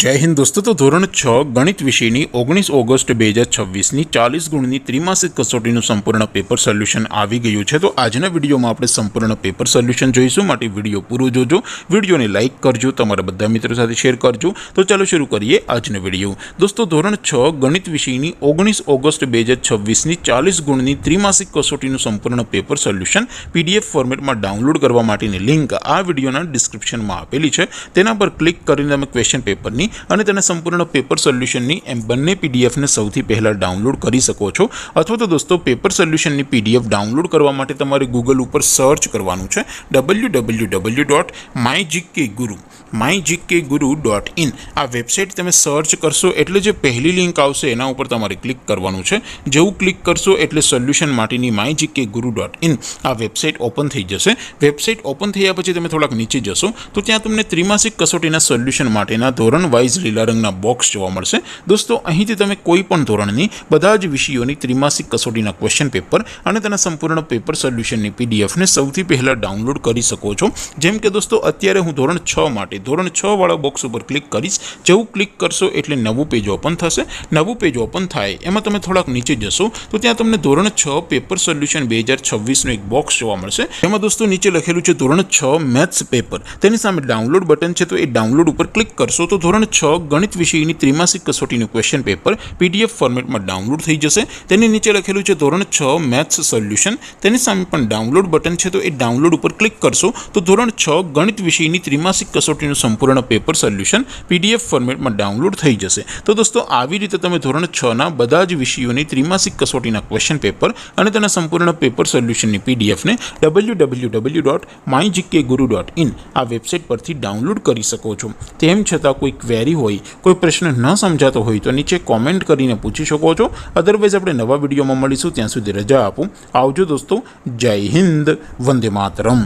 जय हिंद दोस्तों। तो धोरण 6 गणित विषयनी 19 ऑगस्ट 2026 40 गुणनी त्रिमासिक कसोटीનું સંપૂર્ણ પેપર સોલ્યુશન આવી ગયું છે। તો આજના વિડીયોમાં આપણે સંપૂર્ણ પેપર સોલ્યુશન જોઈશું, માટે વિડીયો પૂરો જોજો, વિડીયોને લાઇક કરજો, તમારા બધા મિત્રો સાથે શેર કરજો। તો ચાલો શરૂ કરીએ આજનો વિડીયો। દોસ્તો ધોરણ 6 ગણિત વિષયની 19 ઓગસ્ટ 2026 40 ગુણની ત્રિમાસિક કસોટીનું સંપૂર્ણ પેપર સોલ્યુશન PDF ફોર્મેટમાં ડાઉનલોડ કરવા માટેની લિંક આ વિડીયોના ડિસ્ક્રિપ્શનમાં આપેલી છે। તેના પર ક્લિક કરીને તમે ક્વેશ્ચન પેપરની અને તેના સંપૂર્ણ પેપર સોલ્યુશનની એમ બંને PDF ને સૌથી પહેલા ડાઉનલોડ કરી શકો છો। અથવા તો દોસ્તો પેપર સોલ્યુશનની PDF ડાઉનલોડ કરવા માટે તમારે ગૂગલ ઉપર સર્ચ કરવાનું છે www.mygkguru.in। આ વેબસાઇટ તમે સર્ચ કરશો એટલે જે પહેલી લિંક આવશે એના ઉપર તમારે ક્લિક કરવાનું છે। જેવું ક્લિક કરશો એટલે સોલ્યુશન માટેની mygkguru.in આ વેબસાઇટ ઓપન થઈ જશે। વેબસાઇટ ઓપન થયા પછી તમે થોડાક નીચે જશો તો ત્યાં તમને ત્રિમાસિક કસોટીના સોલ્યુશન માટેના ધોરણ વાઇઝ લીલા રંગના બોક્સ જોવા મળશે। દોસ્તો અહીંથી તમે કોઈ પણ ધોરણની બધા જ વિષયોની ત્રિમાસિક કસોટીના ક્વેશ્ચન પેપર અને તેના સંપૂર્ણ પેપર સોલ્યુશનની PDF ને સૌથી પહેલા ડાઉનલોડ કરી શકો છો। જેમ કે દોસ્તો અત્યારે હું ધોરણ 6 માટે ધોરણ 6 વાળા બોક્સ ઉપર ક્લિક કરીશ। જેવું ક્લિક કરશો એટલે નવું પેજ ઓપન થશે। નવું પેજ ઓપન થાય એમાં તમે થોડાક નીચે જશો તો ત્યાં તમને ધોરણ 6 પેપર સોલ્યુશન 2026નું એક બોક્સ જોવા મળશે। એમાં દોસ્તો નીચે લખેલું છે ધોરણ 6 મેથ્સ પેપર, તેની સામે ડાઉનલોડ બટન છે, તો એ ડાઉનલોડ ઉપર ક્લિક કરશો તો ધોરણ 6 ગણિત વિષયની ત્રિમાસિક કસોટીનું ક્વેશ્ચન પેપર PDF ફોર્મેટમાં ડાઉનલોડ થઈ જશે। તેની નીચે લખેલું છે ધોરણ 6 મેથ્સ સોલ્યુશન, તેની સામે પણ ડાઉનલોડ બટન છે, તો એ ડાઉનલોડ ઉપર ક્લિક કરશો તો ધોરણ 6 ગણિત વિષયની ત્રિમાસિક કસોટીનું સંપૂર્ણ પેપર સોલ્યુશન PDF ફોર્મેટમાં ડાઉનલોડ થઈ જશે। તો દોસ્તો આવી રીતે તમે ધોરણ 6ના બધા જ વિષયોની ત્રિમાસિક કસોટીના ક્વેશ્ચન પેપર અને તેના સંપૂર્ણ પેપર સોલ્યુશનની PDF ને www.mygkguru.in આ વેબસાઇટ પરથી ડાઉનલોડ કરી શકો છો। તેમ છતાં કોઈ ક્વેરી હોય, કોઈ પ્રશ્ન ન સમજાતો હોય તો નીચે કોમેન્ટ કરીને પૂછી શકો છો। અધરવાઇઝ આપણે નવા વિડીયોમાં મળીશું, ત્યાં સુધી રજા આપો। આવજો દોસ્તો, જય હિન્દ, વંદે માતરમ।